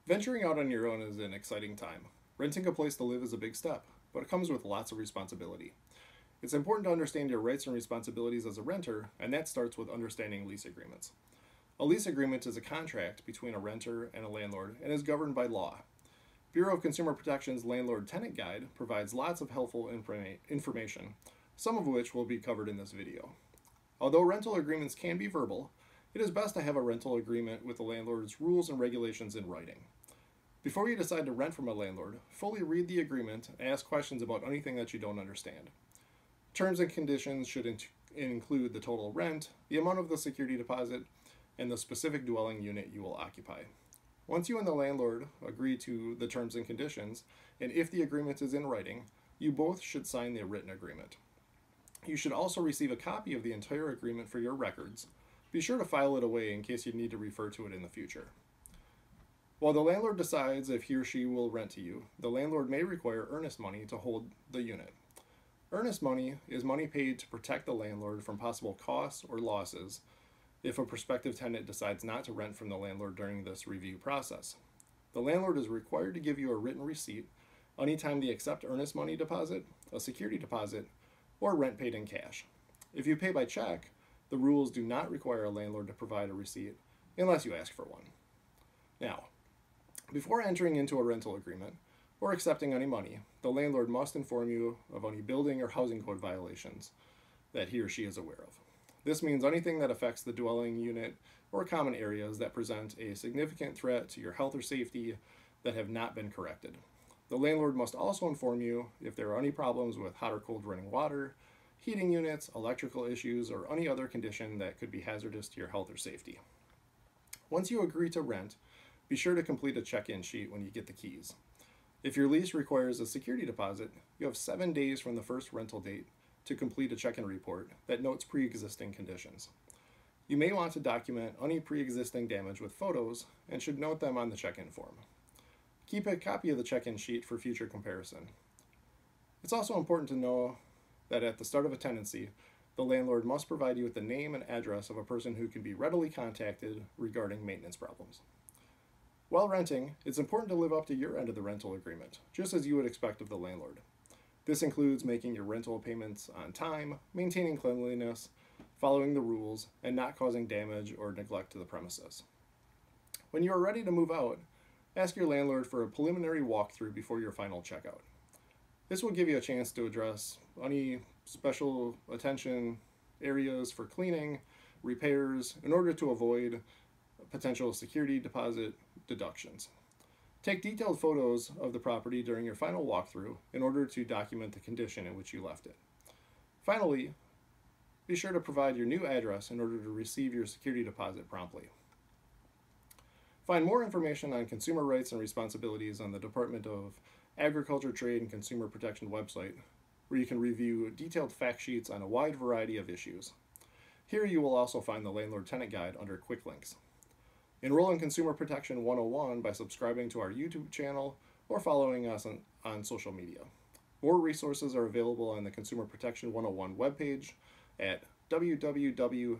Venturing out on your own is an exciting time. Renting a place to live is a big step, but it comes with lots of responsibility. It's important to understand your rights and responsibilities as a renter, and that starts with understanding lease agreements. A lease agreement is a contract between a renter and a landlord and is governed by law. Bureau of Consumer Protection's Landlord Tenant Guide provides lots of helpful information, some of which will be covered in this video. Although rental agreements can be verbal, it is best to have a rental agreement with the landlord's rules and regulations in writing. Before you decide to rent from a landlord, fully read the agreement and ask questions about anything that you don't understand. Terms and conditions should include the total rent, the amount of the security deposit, and the specific dwelling unit you will occupy. Once you and the landlord agree to the terms and conditions, and if the agreement is in writing, you both should sign the written agreement. You should also receive a copy of the entire agreement for your records. Be sure to file it away in case you need to refer to it in the future. While the landlord decides if he or she will rent to you, the landlord may require earnest money to hold the unit. Earnest money is money paid to protect the landlord from possible costs or losses if a prospective tenant decides not to rent from the landlord during this review process. The landlord is required to give you a written receipt anytime they accept earnest money deposit, a security deposit, or rent paid in cash. If you pay by check, the rules do not require a landlord to provide a receipt unless you ask for one. Now, before entering into a rental agreement or accepting any money, the landlord must inform you of any building or housing code violations that he or she is aware of. This means anything that affects the dwelling unit or common areas that present a significant threat to your health or safety that have not been corrected. The landlord must also inform you if there are any problems with hot or cold running water, heating units, electrical issues, or any other condition that could be hazardous to your health or safety. Once you agree to rent, be sure to complete a check-in sheet when you get the keys. If your lease requires a security deposit, you have 7 days from the first rental date to complete a check-in report that notes pre-existing conditions. You may want to document any pre-existing damage with photos and should note them on the check-in form. Keep a copy of the check-in sheet for future comparison. It's also important to know that at the start of a tenancy, the landlord must provide you with the name and address of a person who can be readily contacted regarding maintenance problems. While renting, it's important to live up to your end of the rental agreement, just as you would expect of the landlord. This includes making your rental payments on time, maintaining cleanliness, following the rules, and not causing damage or neglect to the premises. When you are ready to move out, ask your landlord for a preliminary walkthrough before your final checkout. This will give you a chance to address any special attention areas for cleaning, repairs, in order to avoid potential security deposit deductions. Take detailed photos of the property during your final walkthrough in order to document the condition in which you left it. Finally, be sure to provide your new address in order to receive your security deposit promptly. Find more information on consumer rights and responsibilities on the Department of Agriculture, Trade, and Consumer Protection website, where you can review detailed fact sheets on a wide variety of issues. Here you will also find the Landlord Tenant Guide under Quick Links. Enroll in Consumer Protection 101 by subscribing to our YouTube channel or following us on social media. More resources are available on the Consumer Protection 101 webpage at www.datcp.wi.gov.